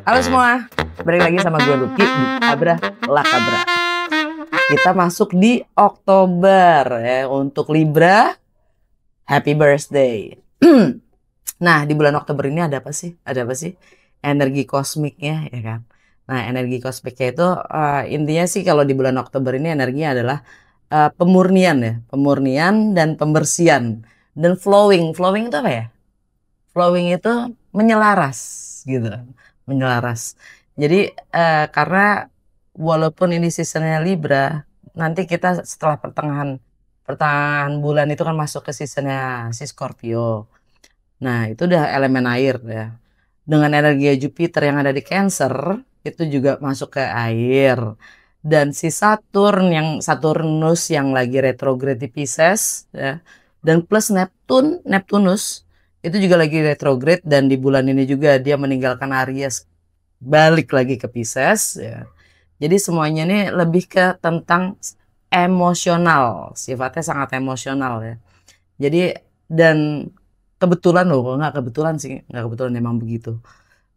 Halo semua, balik lagi sama gue Lucky di Abra Lakabra. Kita masuk di Oktober ya. Untuk Libra, happy birthday. Nah, di bulan Oktober ini ada apa sih? Ada apa sih? Energi kosmiknya ya kan. Nah, energi kosmiknya itu intinya sih kalau di bulan Oktober ini energinya adalah pemurnian ya, pemurnian dan pembersihan dan flowing. Flowing itu apa ya? Flowing itu menyelaras gitu, menyelaras. Jadi karena walaupun ini seasonnya Libra, nanti kita setelah pertengahan pertengahan bulan itu kan masuk ke seasonnya si Scorpio. Nah, itu udah elemen air ya. Dengan energi Jupiter yang ada di Cancer, itu juga masuk ke air. Dan si Saturn yang Saturnus yang lagi retrograde di Pisces ya. Dan plus Neptunus itu juga lagi retrograde dan di bulan ini juga dia meninggalkan Aries balik lagi ke Pisces ya. Jadi semuanya ini lebih ke tentang emosional, sifatnya sangat emosional ya. Jadi dan kebetulan loh, nggak kebetulan sih, nggak kebetulan emang begitu.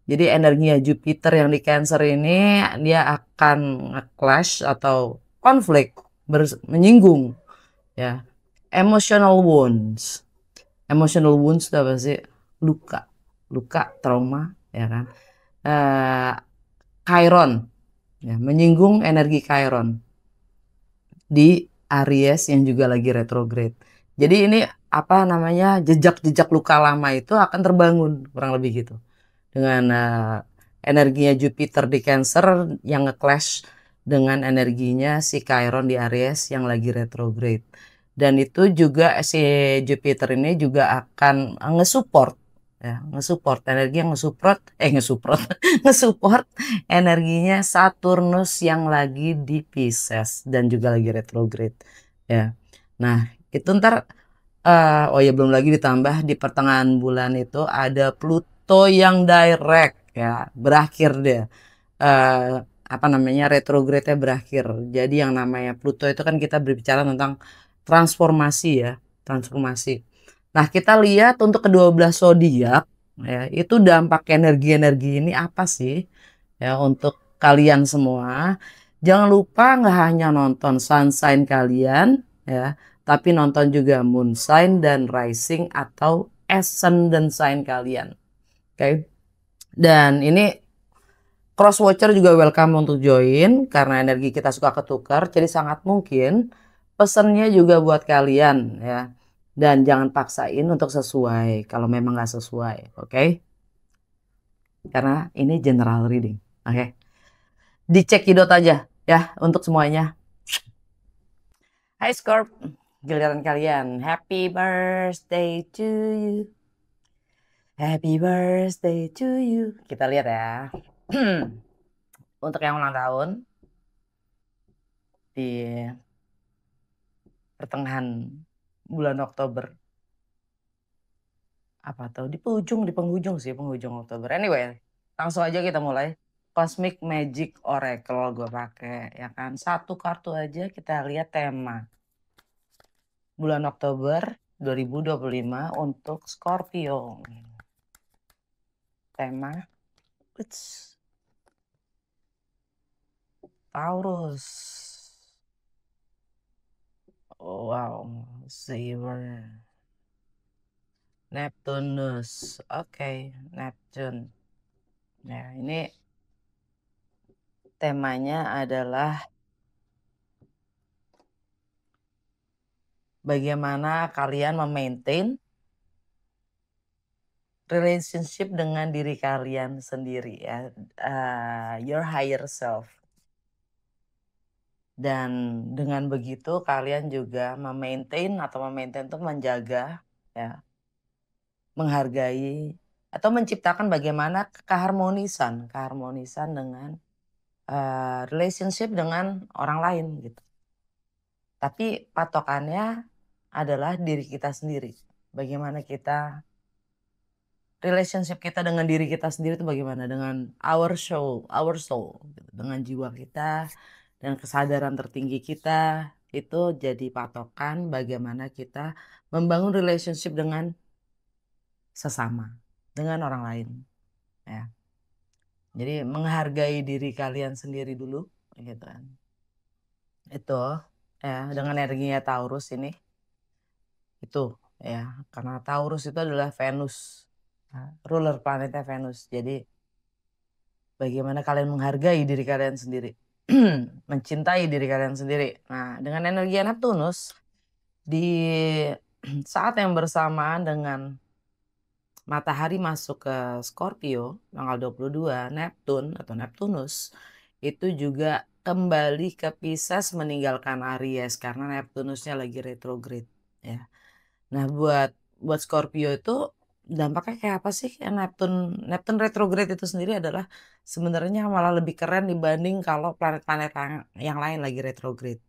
Jadi energinya Jupiter yang di Cancer ini dia akan nge-clash atau konflik, menyinggung ya. Emotional wounds. Emotional wounds itu apa sih? Luka, luka, trauma, ya kan? Eh, Chiron, ya, menyinggung energi Chiron di Aries yang juga lagi retrograde. Jadi ini apa namanya jejak-jejak luka lama itu akan terbangun kurang lebih gitu dengan energinya Jupiter di Cancer yang nge-clash dengan energinya si Chiron di Aries yang lagi retrograde. Dan itu juga si Jupiter ini juga akan nge-support ya, nge-support energi yang nge-support nge-support energinya Saturnus yang lagi di Pisces dan juga lagi retrograde ya. Nah, itu ntar oh ya belum lagi ditambah di pertengahan bulan itu ada Pluto yang direct ya, berakhir dia. Apa namanya retrograde-nya berakhir. Jadi yang namanya Pluto itu kan kita berbicara tentang transformasi ya, transformasi. Nah, kita lihat untuk ke-12 zodiak ya, itu dampak energi-energi ini apa sih ya untuk kalian semua. Jangan lupa nggak hanya nonton sun sign kalian ya, tapi nonton juga moon sign dan rising atau ascendant sign kalian. Oke. Dan ini cross watcher juga welcome untuk join karena energi kita suka ketukar, jadi sangat mungkin pesennya juga buat kalian ya. Dan jangan paksain untuk sesuai kalau memang nggak sesuai, oke? Karena ini general reading, oke? Dicek kidot aja ya untuk semuanya. Hai Scorp, giliran kalian. Happy birthday to you. Happy birthday to you. Kita lihat ya. Untuk yang ulang tahun di pertengahan bulan Oktober. Apa tuh? Di penghujung sih, penghujung Oktober. Anyway, langsung aja kita mulai. Cosmic Magic Oracle gue pakai ya kan. Satu kartu aja kita lihat tema bulan Oktober 2025 untuk Scorpio. Tema Taurus. Oh, wow, Saver. Neptunus. Oke, Neptune. Nah, ini temanya adalah bagaimana kalian memaintain relationship dengan diri kalian sendiri ya, your higher self. Dan dengan begitu kalian juga memaintain itu menjaga ya, menghargai atau menciptakan bagaimana keharmonisan dengan relationship dengan orang lain gitu. Tapi patokannya adalah diri kita sendiri. Bagaimana kita relationship kita dengan diri kita sendiri itu bagaimana dengan our soul gitu. Dengan jiwa kita dan kesadaran tertinggi kita itu jadi patokan bagaimana kita membangun relationship dengan sesama, dengan orang lain ya. Jadi menghargai diri kalian sendiri dulu, gitu kan. Itu ya dengan energinya Taurus ini itu ya karena Taurus itu adalah Venus, ruler planetnya Venus. Jadi bagaimana kalian menghargai diri kalian sendiri, mencintai diri kalian sendiri. Nah, dengan energi Neptunus di saat yang bersamaan dengan matahari masuk ke Scorpio tanggal 22, Neptun atau Neptunus itu juga kembali ke Pisces meninggalkan Aries karena Neptunusnya lagi retrograde ya. Nah, buat Scorpio itu dampaknya kayak apa sih? Neptun Neptun retrograde itu sendiri adalah sebenarnya malah lebih keren dibanding kalau planet-planet yang lain lagi retrograde.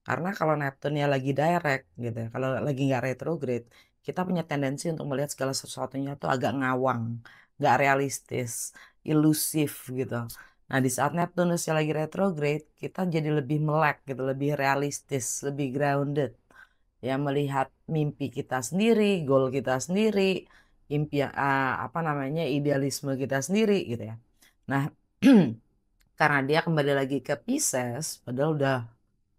Karena kalau Neptunnya lagi direct gitu ya, kalau lagi nggak retrograde, kita punya tendensi untuk melihat segala sesuatunya tuh agak ngawang, nggak realistis, ilusif gitu. Nah, di saat Neptunusnya lagi retrograde, kita jadi lebih melek gitu, lebih realistis, lebih grounded ya melihat mimpi kita sendiri, goal kita sendiri, impian apa namanya idealisme kita sendiri gitu ya. Nah, karena dia kembali lagi ke Pisces, padahal udah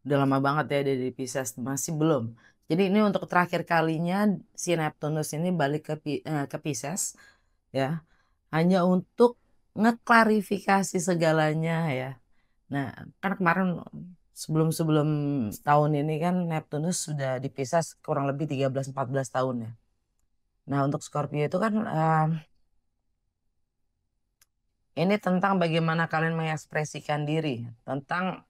lama banget ya dia di Pisces masih belum. Jadi ini untuk terakhir kalinya si Neptunus ini balik ke Pisces ya, hanya untuk ngeklarifikasi segalanya ya. Nah, kan kemarin sebelum-sebelum tahun ini kan Neptunus sudah dipisah kurang lebih 13-14 tahun ya. Nah, untuk Scorpio itu kan ini tentang bagaimana kalian mengekspresikan diri, tentang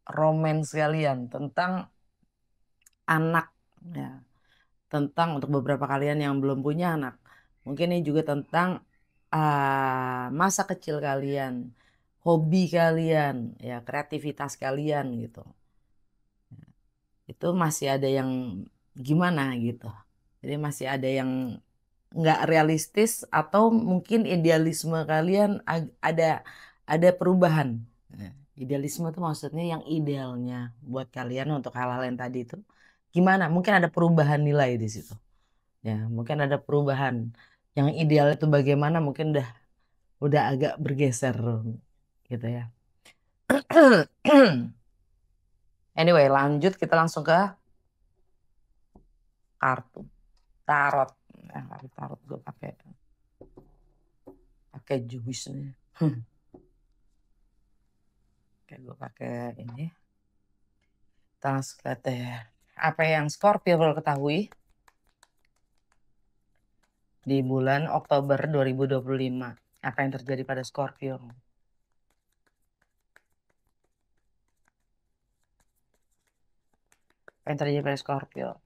romance kalian, tentang anak ya, tentang untuk beberapa kalian yang belum punya anak. Mungkin ini juga tentang masa kecil kalian, hobi kalian, ya kreativitas kalian gitu. Itu masih ada yang gimana gitu. Jadi masih ada yang nggak realistis atau mungkin idealisme kalian ada perubahan. Nah, idealisme itu maksudnya yang idealnya buat kalian untuk hal-hal yang tadi itu gimana? Mungkin ada perubahan nilai di situ. Ya, mungkin ada perubahan. Yang ideal itu bagaimana? Mungkin udah agak bergeser gitu ya. Anyway, lanjut kita langsung ke kartu tarot. Kartu tarot gue pakai juice nih. Kayak gue pakai ini. Kita langsung lihat deh. Apa yang Scorpio perlu ketahui di bulan Oktober 2025? Apa yang terjadi pada Scorpio? Apa yang terjadi pada Scorpio?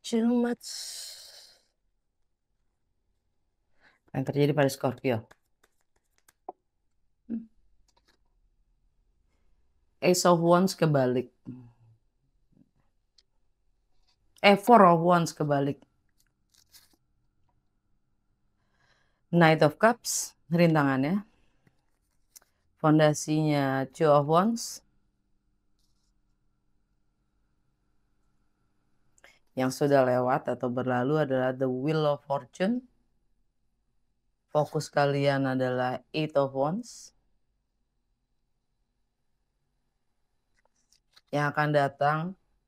Too much. Apa yang terjadi pada Scorpio? Ace of Wands kebalik. Four of Wands kebalik. Knight of Cups, rintangannya. Fondasinya Two of Wands. Yang sudah lewat atau berlalu adalah The Wheel of Fortune. Fokus kalian adalah Eight of Wands. Yang akan datang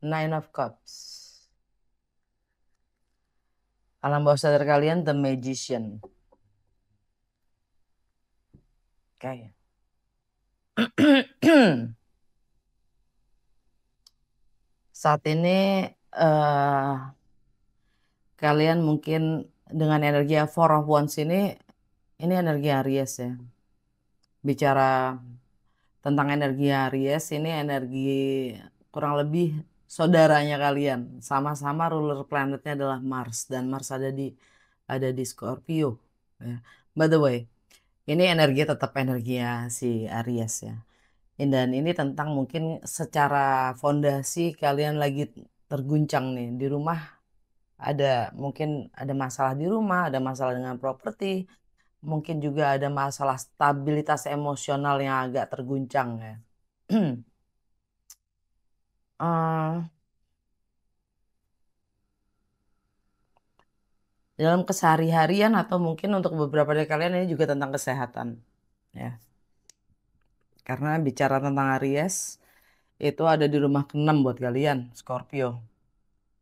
Nine of Cups. Alam bawah sadar kalian The Magician. Oke. Saat ini kalian mungkin dengan energi Four of Wands ini energi Aries ya. Bicara tentang energi Aries ini energi kurang lebih saudaranya kalian. Sama-sama ruler planetnya adalah Mars dan Mars ada di Scorpio. Ya. By the way, ini energi tetap energi si Aries ya. Dan ini tentang mungkin secara fondasi kalian lagi terguncang nih di rumah mungkin ada masalah di rumah, ada masalah dengan properti, mungkin juga ada masalah stabilitas emosional yang agak terguncang ya. Eh, dalam kesehari-harian atau mungkin untuk beberapa dari kalian ini juga tentang kesehatan ya. Karena bicara tentang Aries itu ada di rumah ke-6 buat kalian Scorpio.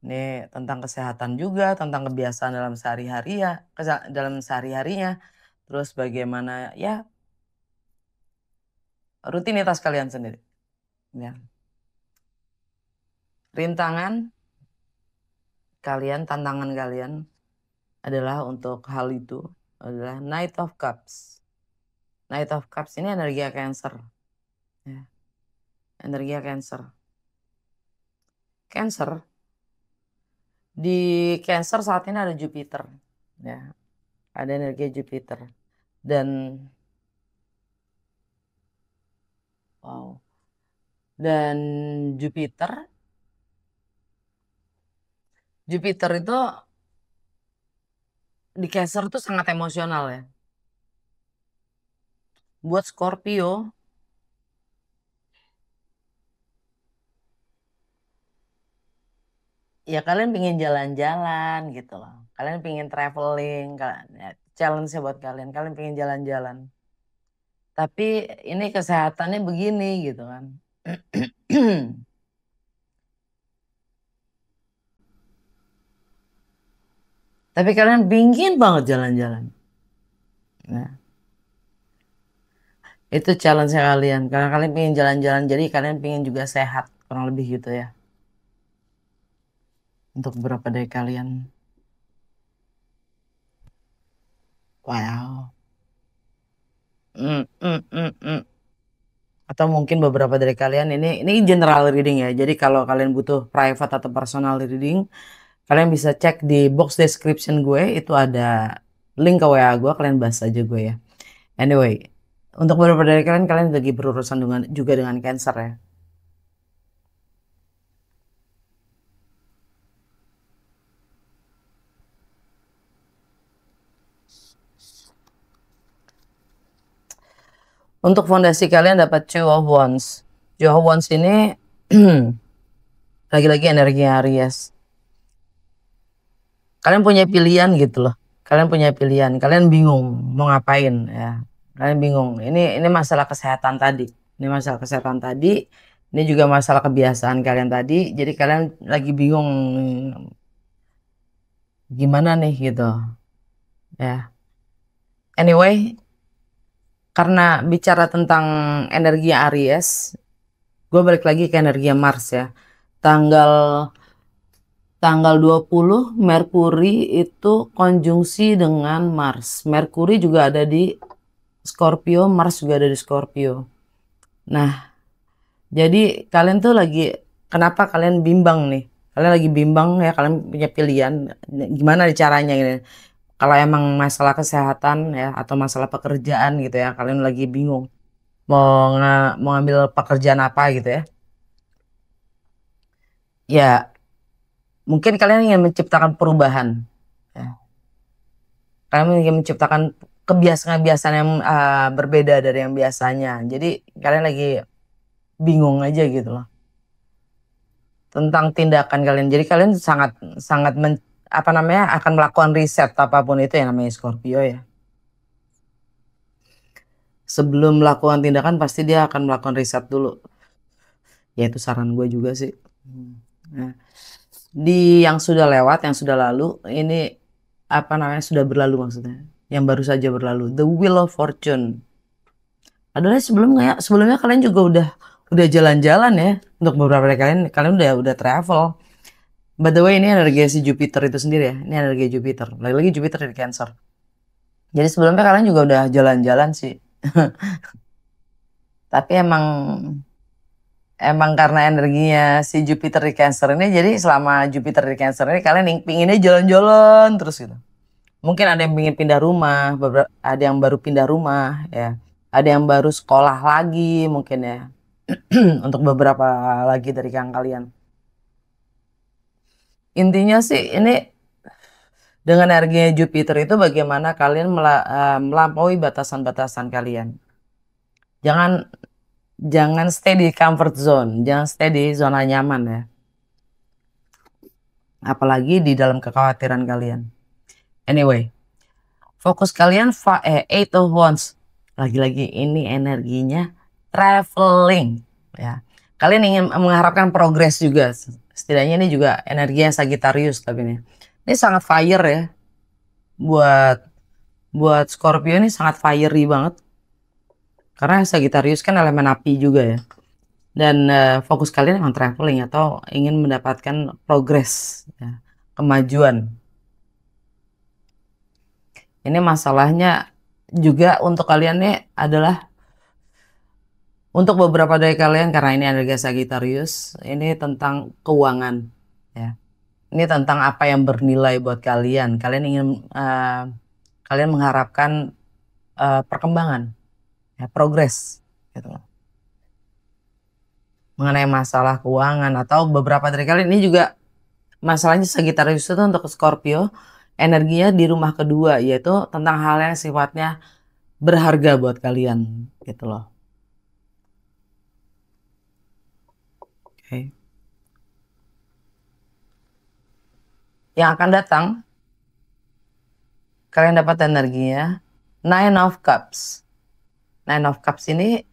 Ini tentang kesehatan juga, tentang kebiasaan dalam sehari-hari ya, dalam sehari-harinya. Terus bagaimana ya rutinitas kalian sendiri. Ya. Rintangan kalian, tantangan kalian adalah untuk hal itu adalah Knight of Cups. Knight of Cups ini energi Cancer. Ya. Energi Cancer. Cancer. Di Cancer saat ini ada Jupiter. Ya. Ada energi Jupiter. Dan wow. Dan Jupiter itu di Cancer tuh sangat emosional ya. Buat Scorpio, ya kalian pengen jalan-jalan gitu loh. Kalian pengen traveling, ya, challenge buat kalian. Kalian pengen jalan-jalan. Tapi ini kesehatannya begini gitu kan. Tapi kalian pingin banget jalan-jalan. Nah, itu challenge kalian. Karena kalian pengen jalan-jalan, jadi kalian pengen juga sehat. Kurang lebih gitu ya. Untuk beberapa dari kalian. Wow. Atau mungkin beberapa dari kalian ini general reading ya. Jadi kalau kalian butuh private atau personal reading, kalian bisa cek di box description gue, itu ada link ke WA gue, kalian bahas aja gue ya. Anyway, untuk beberapa dari kalian lagi berurusan juga dengan Cancer ya. Untuk fondasi kalian dapat Two of Wands. Two of Wands ini lagi-lagi energi Aries. Kalian punya pilihan gitu loh. Kalian punya pilihan. Kalian bingung mau ngapain ya. Kalian bingung. Ini masalah kesehatan tadi. Ini masalah kesehatan tadi. Ini juga masalah kebiasaan kalian tadi. Jadi kalian lagi bingung gimana nih gitu. Ya. Anyway, karena bicara tentang energi Aries, gue balik lagi ke energi Mars ya. Tanggal 20 Merkuri itu konjungsi dengan Mars. Merkuri juga ada di Scorpio, Mars juga ada di Scorpio. Nah, jadi kalian tuh lagi, kenapa kalian bimbang nih? Kalian lagi bimbang ya, kalian punya pilihan. Gimana caranya ini? Kalau emang masalah kesehatan ya, atau masalah pekerjaan gitu ya, kalian lagi bingung. Mau ngambil pekerjaan apa gitu ya. Ya, mungkin kalian ingin menciptakan perubahan. Ya. Kalian ingin menciptakan kebiasaan-kebiasaan yang berbeda dari yang biasanya. Jadi kalian lagi bingung aja gitu loh tentang tindakan kalian. Jadi kalian sangat sangat akan melakukan riset apapun itu yang namanya Scorpio ya. Sebelum melakukan tindakan pasti dia akan melakukan riset dulu. Ya itu saran gue juga sih. Nah, di yang sudah lewat, yang sudah lalu, ini sudah berlalu maksudnya. Yang baru saja berlalu, The Wheel of Fortune. Adalah sebelumnya kalian juga udah jalan-jalan ya. Untuk beberapa dari kalian udah travel. By the way, ini energi si Jupiter itu sendiri ya. Ini energi Jupiter. Lagi-lagi Jupiter di Cancer. Jadi sebelumnya kalian juga udah jalan-jalan sih. Tapi emang karena energinya si Jupiter di Cancer ini, jadi selama Jupiter di Cancer ini kalian pinginnya jalan-jalan terus gitu. Mungkin ada yang ingin pindah rumah, ada yang baru pindah rumah ya. Ada yang baru sekolah lagi mungkin ya. Untuk beberapa lagi dari kalian. Intinya sih ini dengan energinya Jupiter itu bagaimana kalian melampaui batasan-batasan kalian. Jangan stay di comfort zone, jangan stay di zona nyaman ya. Apalagi di dalam kekhawatiran kalian. Anyway, fokus kalian Eight of Wands. Lagi-lagi ini energinya traveling ya. Kalian ingin mengharapkan progres juga. Setidaknya ini juga energinya Sagittarius tapi ini sangat fire ya. Buat Scorpio ini sangat fiery banget. Karena Sagittarius kan elemen api juga ya. Dan fokus kalian emang traveling atau ingin mendapatkan progres ya, kemajuan. Ini masalahnya juga untuk kalian nih adalah untuk beberapa dari kalian karena ini energi Sagittarius, ini tentang keuangan ya. Ini tentang apa yang bernilai buat kalian. Kalian mengharapkan perkembangan, ya, progres gitu loh. Mengenai masalah keuangan atau beberapa dari kalian ini juga masalahnya Sagittarius itu untuk Scorpio energinya di rumah kedua yaitu tentang hal yang sifatnya berharga buat kalian gitu loh. Oke. Yang akan datang kalian dapat energinya Nine of Cups. Nine of Cups ini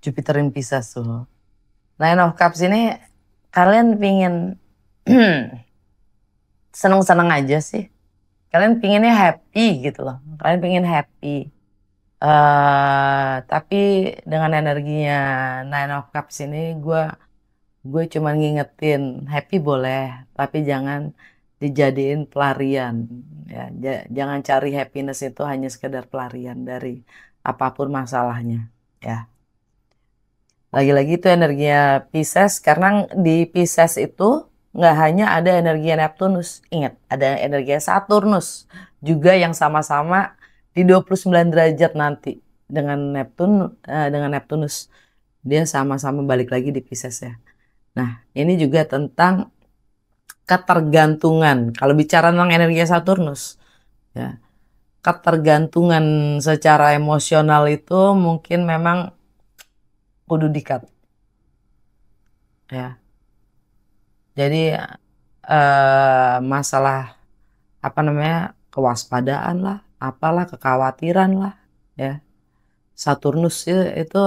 Jupiter in Pisces tuh. Nine of Cups ini kalian pingin seneng-seneng aja sih. Kalian pinginnya happy gitu loh. Kalian pingin happy. Tapi dengan energinya Nine of Cups ini gue cuma ngingetin happy boleh, tapi jangan dijadiin pelarian ya. Jangan cari happiness itu hanya sekedar pelarian dari apapun masalahnya ya. Lagi-lagi itu energinya Pisces karena di Pisces itu nggak hanya ada energi Neptunus, ingat ada energi Saturnus juga yang sama-sama di 29 derajat nanti dengan Neptunus dia sama-sama balik lagi di Pisces ya. Nah ini juga tentang ketergantungan. Kalau bicara tentang energi Saturnus ya, ketergantungan secara emosional itu mungkin memang kudu dikat ya. Jadi masalah apa namanya kewaspadaan lah, apalah kekhawatiran lah ya. Saturnus itu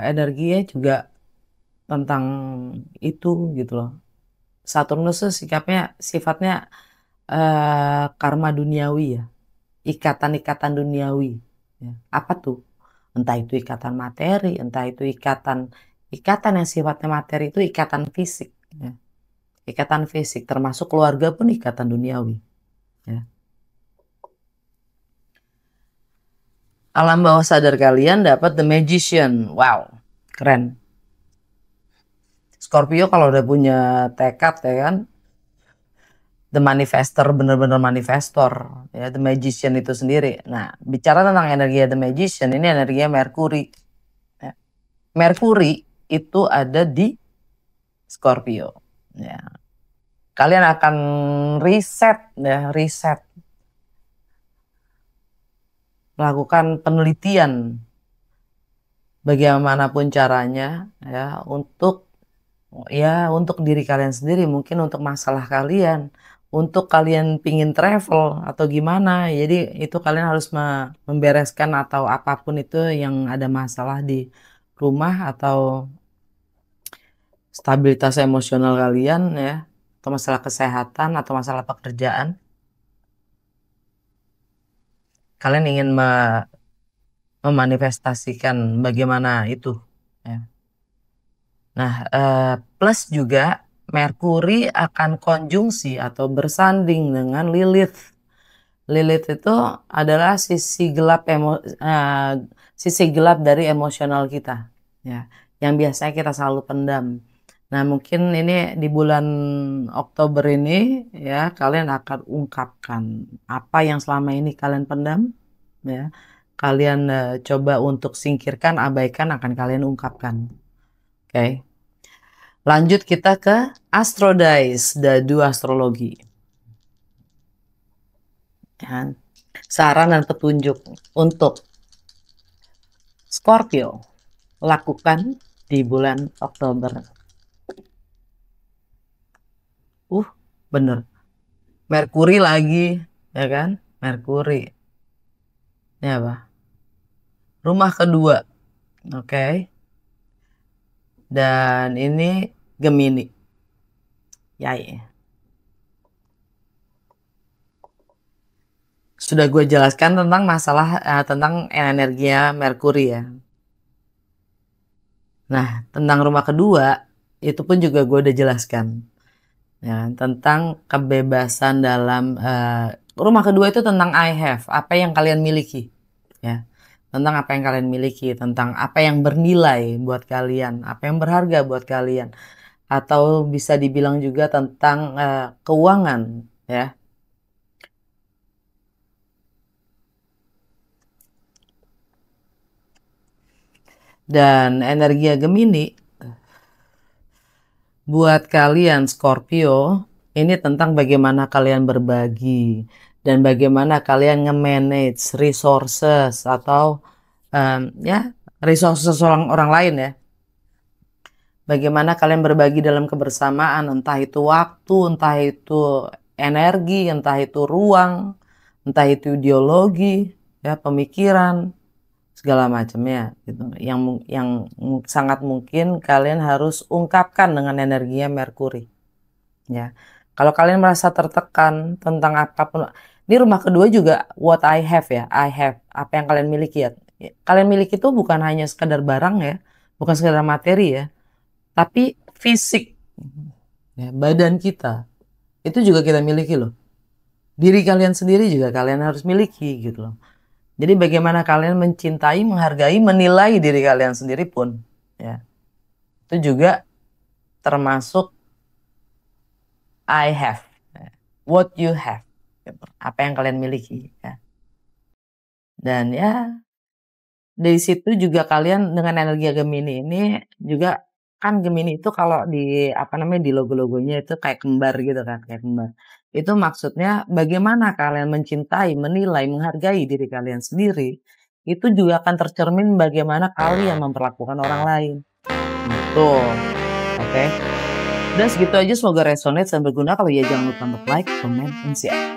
energinya juga tentang itu gitu loh. Saturnus tuh sifatnya karma duniawi ya, ikatan-ikatan duniawi. Ya. Apa tuh? Entah itu ikatan materi, entah itu ikatan yang sifatnya materi itu ikatan fisik. Ya. Ikatan fisik termasuk keluarga pun ikatan duniawi. Ya. Alam bawah sadar kalian dapat The Magician. Wow, keren. Scorpio kalau udah punya tekad ya kan, The Manifestor bener-bener manifestor ya, The Magician itu sendiri. Nah bicara tentang energi The Magician ini energinya Mercury ya. Mercury itu ada di Scorpio ya. Kalian akan riset ya, melakukan penelitian bagaimanapun caranya ya untuk diri kalian sendiri, mungkin untuk masalah kalian, untuk kalian pingin travel atau gimana. Jadi itu kalian harus membereskan atau apapun itu yang ada masalah di rumah atau stabilitas emosional kalian ya, atau masalah kesehatan atau masalah pekerjaan. Kalian ingin memanifestasikan bagaimana itu ya. Nah, plus juga Merkuri akan konjungsi atau bersanding dengan Lilith. Lilith itu adalah sisi gelap dari emosional kita, ya, yang biasanya kita selalu pendam. Nah, mungkin ini di bulan Oktober ini, ya, kalian akan ungkapkan apa yang selama ini kalian pendam, ya. Kalian coba untuk singkirkan, abaikan, akan kalian ungkapkan. Oke. Lanjut kita ke Astrodice, Dadu Astrologi. Ya. Saran dan petunjuk untuk Scorpio lakukan di bulan Oktober. bener. Merkuri lagi, ya kan? Merkuri. Ini apa? Rumah kedua. Oke. Dan ini Gemini. Yai. Sudah gue jelaskan tentang masalah tentang energinya Merkuri ya. Nah, tentang rumah kedua itu pun juga gue udah jelaskan ya tentang kebebasan dalam rumah kedua itu tentang I have, apa yang kalian miliki ya. Tentang apa yang kalian miliki, tentang apa yang bernilai buat kalian, apa yang berharga buat kalian, atau bisa dibilang juga tentang keuangan ya. Dan energi Gemini buat kalian Scorpio ini tentang bagaimana kalian berbagi dan bagaimana kalian nge-manage resources atau ya resources orang lain ya. Bagaimana kalian berbagi dalam kebersamaan, entah itu waktu, entah itu energi, entah itu ruang, entah itu ideologi, ya pemikiran, segala macamnya gitu. Yang sangat mungkin kalian harus ungkapkan dengan energinya Merkuri. Ya. Kalau kalian merasa tertekan tentang apapun, ini rumah kedua juga what I have ya, I have, apa yang kalian miliki ya. Kalian miliki itu bukan hanya sekedar barang ya, bukan sekedar materi ya, tapi fisik. Ya, badan kita itu juga kita miliki loh. Diri kalian sendiri juga kalian harus miliki gitu loh. Jadi bagaimana kalian mencintai, menghargai, menilai diri kalian sendiri pun ya. Itu juga termasuk I have. What you have. Gitu. Apa yang kalian miliki ya. Dan ya dari situ juga kalian dengan energi Gemini ini juga kan Gemini itu kalau di apa namanya di logo-logonya itu kayak kembar gitu kan, kayak kembar. Itu maksudnya bagaimana kalian mencintai, menilai, menghargai diri kalian sendiri, itu juga akan tercermin bagaimana kalian memperlakukan orang lain. Gitu. Oke. Udah segitu aja, semoga resonate dan berguna. Kalau ya jangan lupa untuk like, comment, and share.